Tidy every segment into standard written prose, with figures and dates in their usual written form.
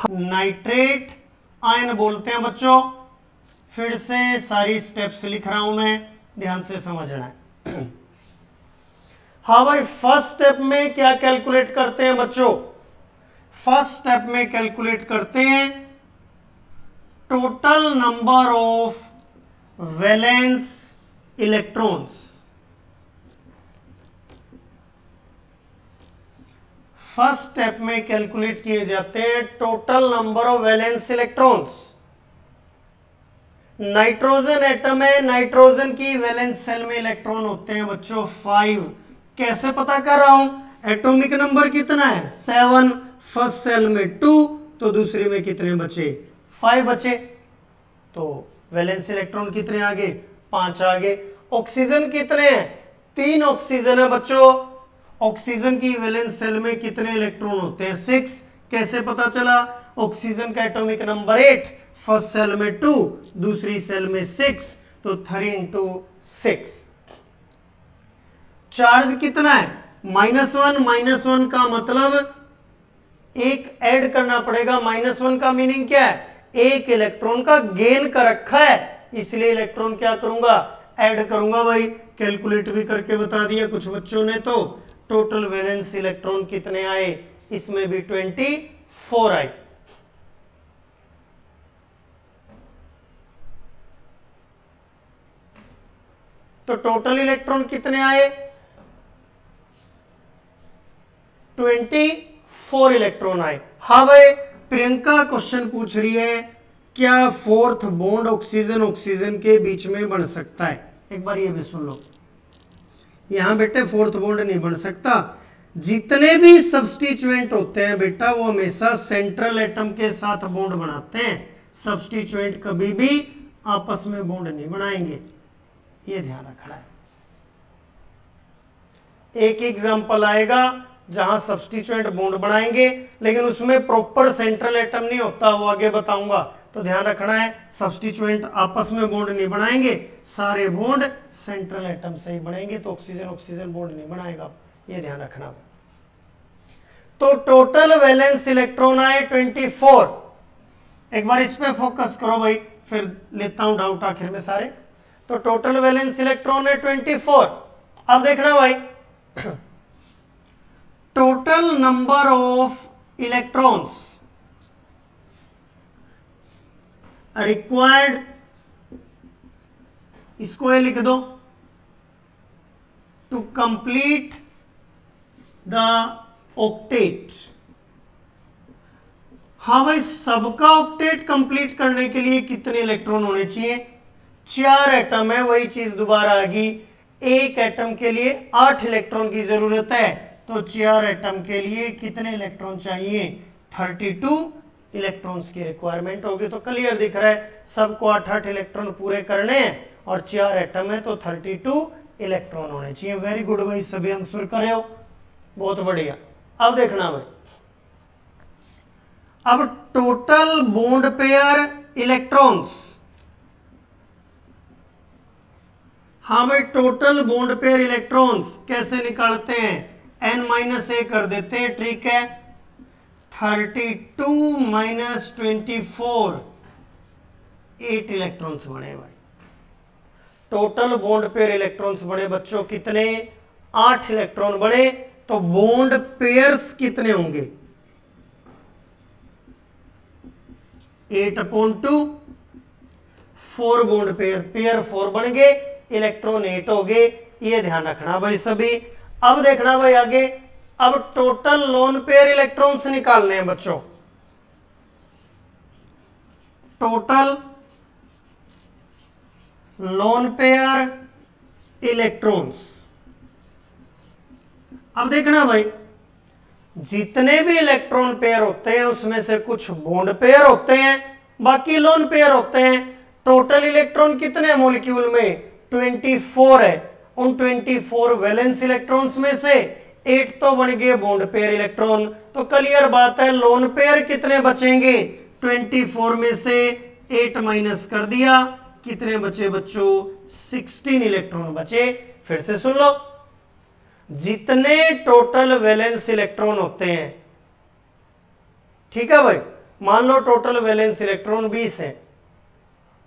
Nitrate ion बोलते हैं बच्चों। फिर से सारी स्टेप्स लिख रहा हूं मैं, ध्यान से समझना है। हाँ भाई, फर्स्ट स्टेप में क्या कैलकुलेट करते हैं बच्चों? फर्स्ट स्टेप में कैलकुलेट करते हैं total number of valence electrons. First step में कैलकुलेट किए जाते हैं total number of valence electrons. Nitrogen atom है, नाइट्रोजन की वैलेंस सेल में इलेक्ट्रॉन होते हैं बच्चों 5। कैसे पता कर रहा हूं? एटॉमिक नंबर कितना है? 7। फर्स्ट सेल में 2, तो दूसरी में कितने बचे? 5 बचे। तो वैलेंस इलेक्ट्रॉन कितने आगे? 5 आगे। ऑक्सीजन कितने हैं? 3 ऑक्सीजन है बच्चों। ऑक्सीजन की वैलेंस सेल में कितने इलेक्ट्रॉन होते हैं? 6। कैसे पता चला? ऑक्सीजन का एटॉमिक नंबर 8, फर्स्ट सेल में 2, दूसरी सेल में 6, तो 3 into 6। चार्ज कितना है? -1। -1 का मतलब एक ऐड करना पड़ेगा। -1 का मीनिंग क्या है? एक इलेक्ट्रॉन का गेन कर रखा है, इसलिए इलेक्ट्रॉन क्या करूंगा? ऐड करूंगा। भाई कैलकुलेट भी करके बता दिया कुछ बच्चों ने। तो टोटल वैलेंस इलेक्ट्रॉन कितने आए? इसमें भी 24 आए। तो टोटल इलेक्ट्रॉन कितने आए? 24 इलेक्ट्रॉन आए। हाँ भाई, प्रियंका क्वेश्चन पूछ रही है क्या फोर्थ बॉन्ड ऑक्सीजन ऑक्सीजन के बीच में बन सकता है? एक बार ये भी सुन लो। यहां बेटे फोर्थ बॉन्ड नहीं बन सकता। जितने भी सब्स्टिट्यूएंट होते हैं बेटा वो हमेशा सेंट्रल एटम के साथ बॉन्ड बनाते हैं। सब्स्टिट्यूएंट कभी भी आपस में बॉन्ड नहीं बनाएंगे, ये ध्यान रखना है। एक एग्जांपल आएगा जहां सब्स्टिट्यूएंट बॉन्ड बनाएंगे, लेकिन उसमें प्रॉपर सेंट्रल एटम नहीं होता, वो आगे बताऊंगा। तो ध्यान रखना है, सब्स्टिट्यूएंट आपस में बॉन्ड नहीं बनाएंगे, सारे बॉन्ड सेंट्रल एटम से ही बनेंगे। तो ऑक्सीजन ऑक्सीजन बॉन्ड नहीं बनाएगा, ये ध्यान रखना। तो टोटल वैलेंस इलेक्ट्रॉन आए 24। एक बार इस पे फोकस करो भाई, फिर लेता हूं डाउट आखिर में सारे। तो टोटल वैलेंस इलेक्ट्रॉन है 24। अब देखना भाई, total number of electrons required, इसको ये लिख दो, टू कंप्लीट द ऑक्टेट। हाँ भाई, सबका ऑक्टेट कंप्लीट करने के लिए कितने इलेक्ट्रॉन होने चाहिए? 4 एटम है, वही चीज दोबारा आ गई। एक एटम के लिए 8 इलेक्ट्रॉन की जरूरत है, तो 4 एटम के लिए कितने इलेक्ट्रॉन चाहिए? 32 इलेक्ट्रॉन्स की रिक्वायरमेंट होगी। तो क्लियर दिख रहा है, सबको 8-8 इलेक्ट्रॉन पूरे करने हैं और 4 एटम है तो 32 इलेक्ट्रॉन होने चाहिए। वेरी गुड भाई, सभी आंसर करे हो, बहुत बढ़िया। अब देखना भाई, अब टोटल बॉन्ड पेयर इलेक्ट्रॉन्स। हाँ भाई, टोटल बॉन्ड पेयर इलेक्ट्रॉन्स कैसे निकालते हैं? n-a कर देते हैं, ठीक है। 32 - 24, 8 इलेक्ट्रॉन्स बने भाई। टोटल बॉन्ड पेयर इलेक्ट्रॉन्स बने बच्चों कितने? 8 इलेक्ट्रॉन बने। तो बॉन्ड पेयर्स कितने होंगे? 8/2, 4 बॉन्ड पेयर, पेयर 4 बन गए, इलेक्ट्रॉन 8 हो गए। ये ध्यान रखना भाई सभी। अब देखना भाई आगे, अब टोटल लोन पेयर इलेक्ट्रॉन्स निकालने हैं बच्चों। Total lone pair electrons. अब देखना भाई, जितने भी इलेक्ट्रॉन पेयर होते हैं उसमें से कुछ बॉन्ड पेयर होते हैं, बाकी लोन पेयर होते हैं। टोटल इलेक्ट्रॉन कितने मॉलिक्यूल में? 24 है। उन 24 वैलेंस इलेक्ट्रॉन्स में से 8 तो बन गए बॉन्ड पेयर इलेक्ट्रॉन। तो क्लियर बात है, लोन पेयर कितने बचेंगे? 24 में से 8 माइनस कर दिया, कितने बचे बच्चों? 16 इलेक्ट्रॉन बचे। फिर से सुन लो, जितने टोटल वैलेंस इलेक्ट्रॉन होते हैं, ठीक है भाई, मान लो टोटल वैलेंस इलेक्ट्रॉन 20 है,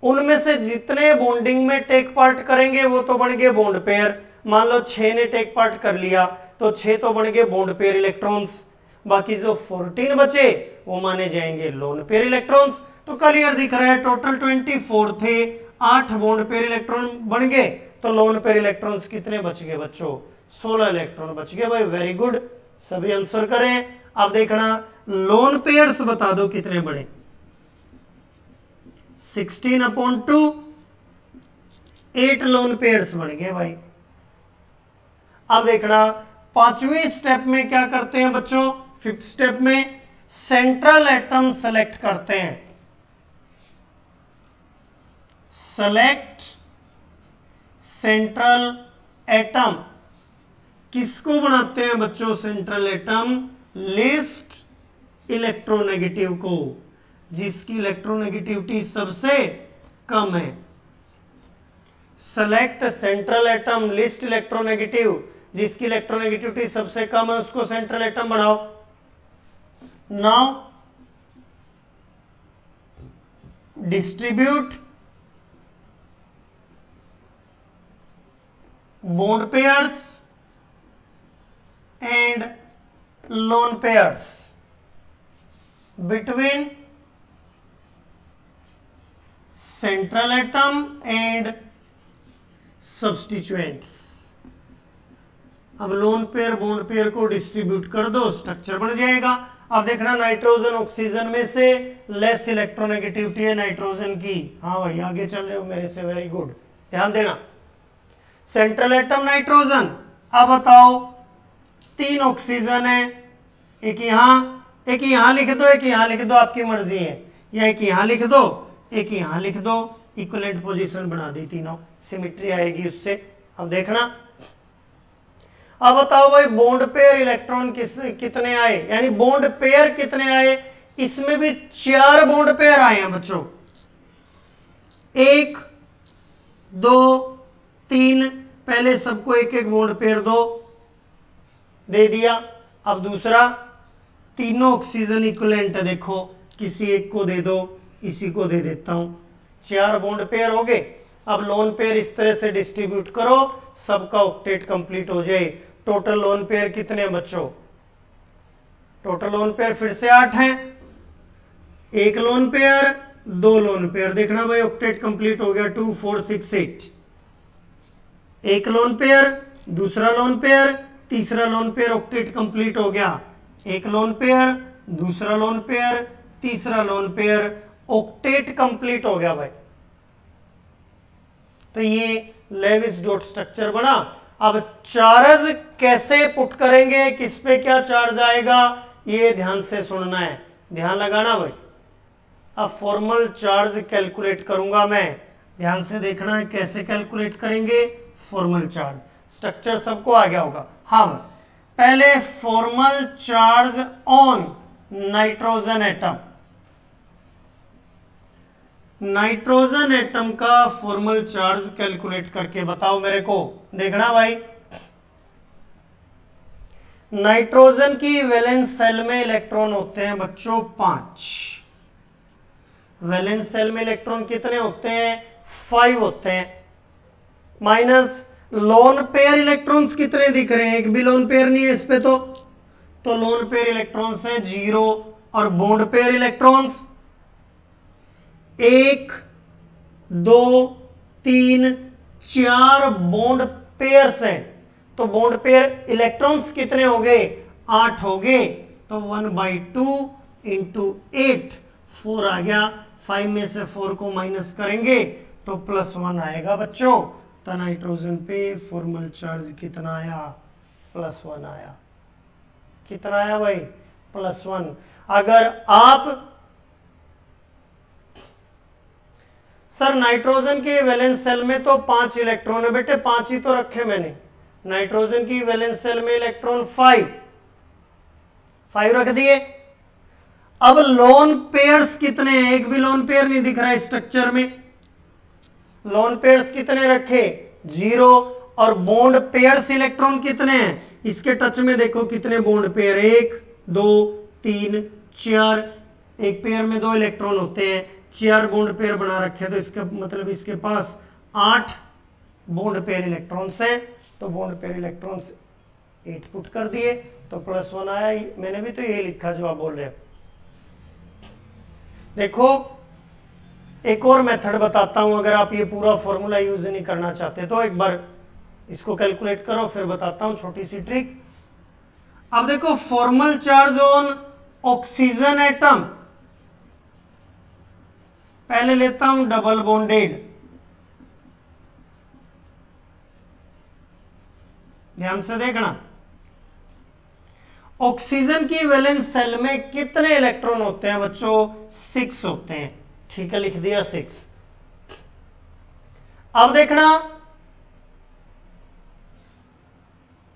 उनमें से जितने बॉन्डिंग में टेक पार्ट करेंगे वो तो बन गए बॉन्ड पेयर। मान लो 6 ने टेक पार्ट कर लिया तो 6 तो बन गए बॉन्ड पेयर इलेक्ट्रॉन्स, बाकी जो 14 बचे वो माने जाएंगे लोन पेयर इलेक्ट्रॉन्स। तो क्लियर दिख रहा है, टोटल 24 थे, 8 बॉन्ड पेयर इलेक्ट्रॉन बन गए, तो लोन पेयर इलेक्ट्रॉन्स कितने बच गए बच्चों? 16 इलेक्ट्रॉन बच गए। भाई वेरी गुड, सभी आंसर करें। अब देखना लोन पेयर्स बता दो कितने बड़े, 16/2, 8 लोन पेयर्स बन गए भाई। अब देखना पांचवें स्टेप में क्या करते हैं बच्चों? 5th स्टेप में सेंट्रल एटम सेलेक्ट करते हैं। सेलेक्ट सेंट्रल एटम, किसको बनाते हैं बच्चों सेंट्रल एटम? लिस्ट इलेक्ट्रोनेगेटिव को, जिसकी इलेक्ट्रोनेगेटिविटी सबसे कम है। Select central atom list electronegative, जिसकी इलेक्ट्रोनेगेटिविटी सबसे कम है उसको सेंट्रल एटम बनाओ। Now distribute bond pairs and lone pairs between central atom and substituents। अब लोन पेयर बॉन्ड पेयर को डिस्ट्रीब्यूट कर दो, स्ट्रक्चर बन जाएगा। अब देखना नाइट्रोजन ऑक्सीजन में से लेस इलेक्ट्रोनेगेटिविटी है नाइट्रोजन की। हाँ भाई आगे चल रहे हो मेरे से, वेरी गुड, ध्यान देना। सेंट्रल एटम नाइट्रोजन, अब बताओ 3 ऑक्सीजन है, एक यहां लिख दो, एक यहां लिख दो, आपकी मर्जी है, या एक यहां लिख दो, एक यहां लिख दो, इक्विवेलेंट पोजीशन बना दी, तीनों सिमेट्री आएगी उससे। अब देखना, अब बताओ भाई बॉन्ड पेयर इलेक्ट्रॉन कितने आए, यानी बॉन्ड पेयर कितने आए? इसमें भी 4 बॉन्ड पेयर आए हैं बच्चों, 1 2 3, पहले सबको एक एक बॉन्ड पेयर दे दिया। अब दूसरा, तीनों ऑक्सीजन इक्विवेलेंट है, देखो किसी एक को दे दो, इसी को दे देता हूं, 4 बॉन्ड पेयर हो गए। अब लोन पेयर इस तरह से डिस्ट्रीब्यूट करो, सबका ऑक्टेट कंप्लीट हो जाए। टोटल लोन पेयर कितने बच्चों? टोटल लोन पेयर फिर से 8 हैं, 1 लोन पेयर 2 लोन पेयर, देखना भाई ऑक्टेट कंप्लीट हो गया, 2 4 6 8। 1 लोन पेयर, दूसरा लोन पेयर, तीसरा लोन पेयर, ऑक्टेट कंप्लीट हो गया। 1 लोन पेयर, दूसरा लोन पेयर, तीसरा लोन पेयर, ऑक्टेट कंप्लीट हो गया भाई। तो ये लेविस डॉट स्ट्रक्चर बना। अब चार्ज कैसे पुट करेंगे, किस पे क्या चार्ज आएगा, ये ध्यान से सुनना है, ध्यान लगाना भाई। अब फॉर्मल चार्ज कैलकुलेट करूंगा मैं, ध्यान से देखना है कैसे कैलकुलेट करेंगे फॉर्मल चार्ज। स्ट्रक्चर सबको आ गया होगा। हाँ, पहले formal charge on nitrogen atom, nitrogen atom का फॉर्मल चार्ज कैलकुलेट करके बताओ मेरे को। देखना भाई, नाइट्रोजन की वैलेंस सेल में इलेक्ट्रॉन होते हैं बच्चों 5। वैलेंस सेल में इलेक्ट्रॉन कितने होते हैं? 5 होते हैं। माइनस लोन पेयर इलेक्ट्रॉन्स कितने दिख रहे हैं? एक भी लोन पेयर नहीं है इस पे, तो लोन पेयर इलेक्ट्रॉन्स है 0, और bond pair electrons 1 2 3 4 bond pairs हैं। तो बॉन्ड पेयर इलेक्ट्रॉन्स कितने हो गए? 8 हो गए। तो 1/2 इंटू 8, 4 आ गया। 5 में से 4 को माइनस करेंगे तो +1 आएगा बच्चों। तो नाइट्रोजन पे फॉर्मल चार्ज कितना आया? +1 आया। कितना आया भाई? +1। अगर आप सर नाइट्रोजन के वैलेंस सेल में तो 5 इलेक्ट्रॉन है बेटे, 5 ही तो रखे मैंने। नाइट्रोजन की वैलेंस सेल में इलेक्ट्रॉन 5 रख दिए। अब लोन पेयर्स कितने हैं? एक भी लोन पेयर नहीं दिख रहा है स्ट्रक्चर में। लोन पेयर्स कितने रखे? 0। और बॉन्ड पेयर्स इलेक्ट्रॉन कितने हैं? इसके टच में देखो कितने बॉन्ड पेयर, 1 2 3 4। एक पेयर में 2 इलेक्ट्रॉन होते हैं, 4 बॉन्ड पेयर बना रखे हैं, तो इसका मतलब इसके पास 8 बॉन्ड पेयर इलेक्ट्रॉन्स है। तो बॉन्ड पेयर इलेक्ट्रॉन्स 8 पुट कर दिए तो +1 आया। मैंने भी तो यही लिखा जो आप बोल रहे हैं। देखो एक और मेथड बताता हूं, अगर आप ये पूरा फॉर्मूला यूज नहीं करना चाहते तो एक बार इसको कैलकुलेट करो, फिर बताता हूं छोटी सी ट्रिक। अब देखो formal charge on oxygen atom, पहले लेता हूं डबल बॉन्डेड, ध्यान से देखना। ऑक्सीजन की वैलेंस सेल में कितने इलेक्ट्रॉन होते हैं बच्चों? 6 होते हैं। ठीक है, लिख दिया 6। अब देखना,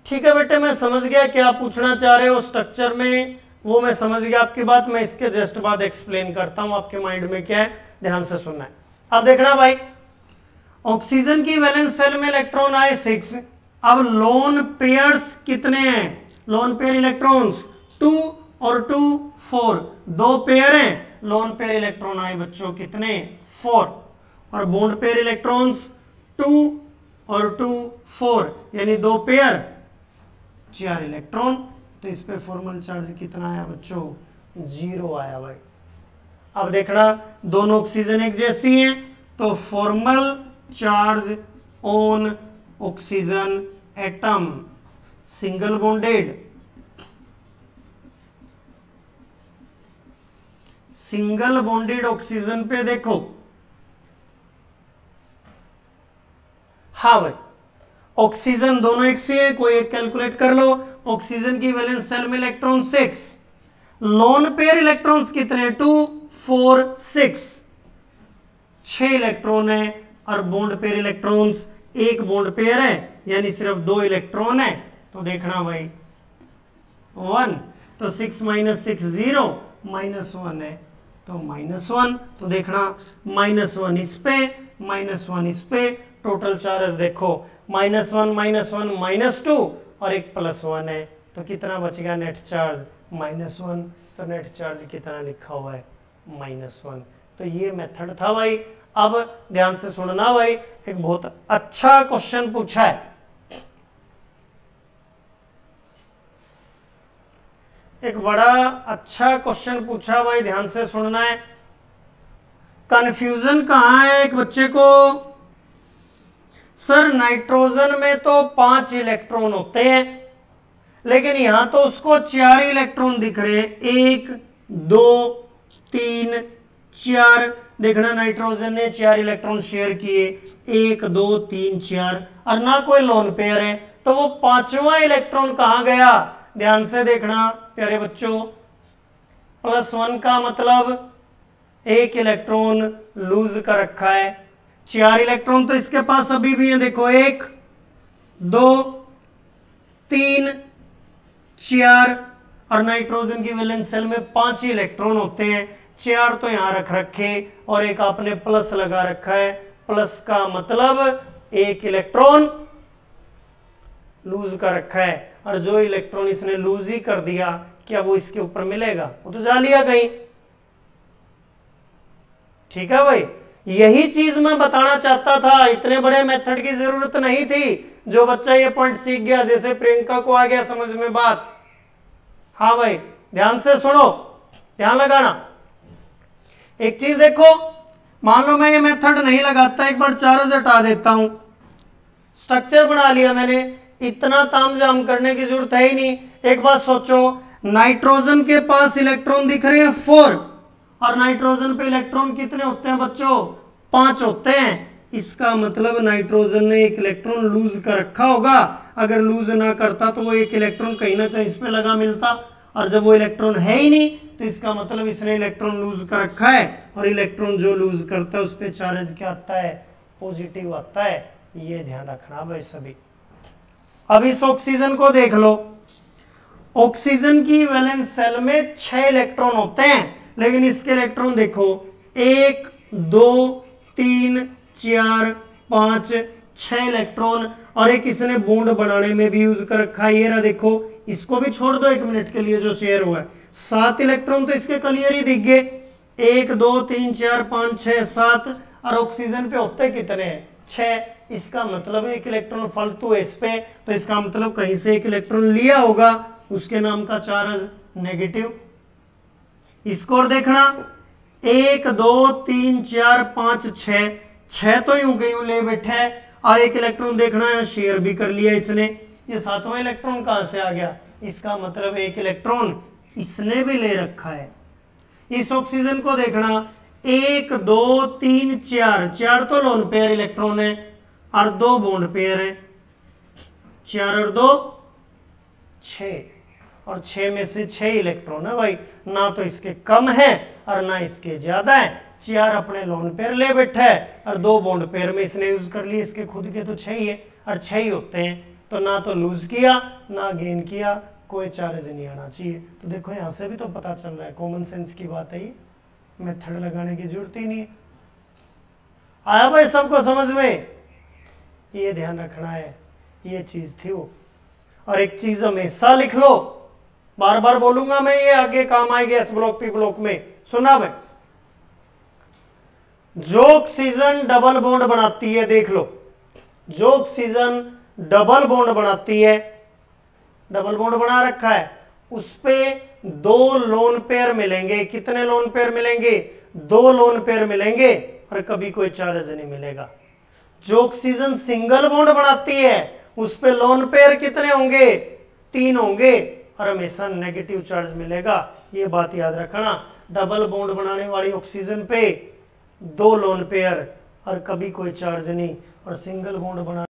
ठीक है बेटे मैं समझ गया क्या पूछना चाह रहे हो स्ट्रक्चर में, वो मैं समझ गया आपकी बात। मैं इसके जस्ट बाद एक्सप्लेन करता हूं आपके माइंड में क्या है, ध्यान से सुनना है। अब देखना भाई, ऑक्सीजन की वैलेंस सेल में इलेक्ट्रॉन आए 6। अब लोन पेयर्स कितने हैं? लोन पेयर इलेक्ट्रॉन्स 2 और 2 4, 2 पेयर हैं। लोन पेयर इलेक्ट्रॉन आए बच्चों कितने? 4। और बॉन्ड पेयर इलेक्ट्रॉन्स 2 और 2 4, यानी 2 पेयर 4 इलेक्ट्रॉन। तो इस पे फॉर्मल चार्ज कितना आया बच्चों? 0 आया भाई। अब देखना, दोनों ऑक्सीजन एक जैसी हैं, तो formal charge on oxygen atom single bonded, single bonded oxygen पे देखो, हाँ भाई ऑक्सीजन दोनों एक से है, कोई एक कैलकुलेट कर लो। ऑक्सीजन की वैलेंस सेल में इलेक्ट्रॉन 6, लोन पेयर इलेक्ट्रॉन्स कितने? 2 4 6, 6 इलेक्ट्रॉन है। और बॉन्ड पेयर इलेक्ट्रॉन्स एक बॉन्ड पेयर है, यानी सिर्फ 2 इलेक्ट्रॉन है। तो देखना भाई 1, तो 6 - 6 0, -1 है तो -1। तो देखना -1 इस पे, -1 इस पे, टोटल चार्ज देखो -1 -1 -2 और एक +1 है, तो कितना बच गया नेट चार्ज? -1। तो नेट चार्ज कितना लिखा हुआ है? -1। तो ये मेथड था भाई। अब ध्यान से सुनना भाई, एक बहुत अच्छा क्वेश्चन पूछा है। एक बड़ा अच्छा क्वेश्चन पूछा भाई, ध्यान से सुनना है। कंफ्यूजन कहां है एक बच्चे को? सर नाइट्रोजन में तो 5 इलेक्ट्रॉन होते हैं, लेकिन यहां तो उसको 4 इलेक्ट्रॉन दिख रहे हैं। 1 2 3 4, देखना नाइट्रोजन ने 4 इलेक्ट्रॉन शेयर किए, 1 2 3 4, और ना कोई लोन पेयर है। तो वो 5वां इलेक्ट्रॉन कहां गया? ध्यान से देखना प्यारे बच्चों, +1 का मतलब 1 इलेक्ट्रॉन लूज कर रखा है। 4 इलेक्ट्रॉन तो इसके पास अभी भी है, देखो 1 2 3 4, और नाइट्रोजन की वैलेंस सेल में 5 ही इलेक्ट्रॉन होते हैं। 4 तो यहां रख रखे और एक आपने प्लस लगा रखा है। प्लस का मतलब 1 इलेक्ट्रॉन लूज कर रखा है, और जो इलेक्ट्रॉन इसने लूज ही कर दिया, क्या वो इसके ऊपर मिलेगा? वो तो जा लिया कहीं। ठीक है भाई, यही चीज मैं बताना चाहता था। इतने बड़े मेथड की जरूरत नहीं थी। जो बच्चा ये पॉइंट सीख गया, जैसे प्रियंका को आ गया समझ में बात। हाँ भाई ध्यान से सुनो, ध्यान लगाना। एक चीज देखो, मान लो मैं ये मेथड नहीं लगाता, एक बार चार्ज हटा देता हूं, स्ट्रक्चर बना लिया मैंने, इतना तामझाम करने की जरूरत है ही नहीं। एक बात सोचो, नाइट्रोजन के पास इलेक्ट्रॉन दिख रहे हैं 4, और नाइट्रोजन पे इलेक्ट्रॉन कितने होते हैं बच्चों? 5 होते हैं। इसका मतलब नाइट्रोजन ने 1 इलेक्ट्रॉन लूज कर रखा होगा। अगर लूज ना करता तो वो 1 इलेक्ट्रॉन कहीं ना कहीं इस पे लगा मिलता, और जब वो इलेक्ट्रॉन है ही नहीं तो इसका मतलब इसने इलेक्ट्रॉन लूज कर रखा है, और इलेक्ट्रॉन जो लूज करता है उस पर चार्ज क्या आता है? पॉजिटिव आता है। ये ध्यान रखना भाई सभी। अब इस ऑक्सीजन को देख लो, ऑक्सीजन की वैलेंस सेल में 6 इलेक्ट्रॉन होते हैं, लेकिन इसके इलेक्ट्रॉन देखो 1 2 3 4 5 6 इलेक्ट्रॉन, और एक इसने बॉन्ड बनाने में भी यूज कर रखा है। ये रहा देखो, इसको भी छोड़ दो 1 मिनट के लिए जो शेयर हुआ है, 7 इलेक्ट्रॉन तो इसके क्लियर ही दिख गए, 1 2 3 4 5 6 7, और ऑक्सीजन पे होते कितने हैं 6। इसका मतलब एक इलेक्ट्रॉन फालतू है इस पे, तो इसका मतलब कहीं से एक इलेक्ट्रॉन लिया होगा, उसके नाम का चार्ज नेगेटिव। स्कोर देखना 1 2 3 4 5 6, 6 तो यूं के यूं ले बैठा है, और एक इलेक्ट्रॉन देखना है शेयर भी कर लिया इसने, ये 7वां इलेक्ट्रॉन कहां से आ गया, इसका मतलब एक इलेक्ट्रॉन इसने भी ले रखा है। इस ऑक्सीजन को देखना 1 2 3 4, 4 तो लोन पेयर इलेक्ट्रॉन है और 2 बॉन्ड पेयर है, 4 और 2 6, और 6 में से 6 इलेक्ट्रॉन है भाई, ना तो इसके कम है और ना इसके ज्यादा है। 4 अपने लोन पेयर ले बैठा है और 2 बॉन्ड पेयर में इसने यूज कर लिए, इसके खुद के तो 6 ही है और 6 ही होते हैं, तो ना तो लूज किया ना गेन किया, कोई चार्ज नहीं आना चाहिए। तो देखो यहां से भी तो पता चल रहा है, कॉमन सेंस की बात है, ये मेथड लगाने की जरूरत ही नहीं है। आया भाई सबको समझ में, ये ध्यान रखना है, ये चीज थी वो। और एक चीज हमेशा लिख लो, बार बार बोलूंगा मैं, ये आगे काम आएगी एस ब्लॉक पी ब्लॉक में। सुना भाई, जो ऑक्सीजन डबल बॉन्ड बनाती है, देख लो, जो ऑक्सीजन डबल बॉन्ड बनाती है, डबल बॉन्ड बना रखा है, उस पे 2 लोन पेयर मिलेंगे। कितने लोन पेयर मिलेंगे, 2 लोन पेयर मिलेंगे, और कभी कोई चार्ज नहीं मिलेगा। जो ऑक्सीजन सिंगल बॉन्ड बनाती है, उस पे लोन पेयर कितने होंगे, 3 होंगे, और हमेशा नेगेटिव चार्ज मिलेगा। ये बात याद रखना, डबल बॉन्ड बनाने वाली ऑक्सीजन पे 2 लोन पेयर और कभी कोई चार्ज नहीं, और सिंगल बॉन्ड बना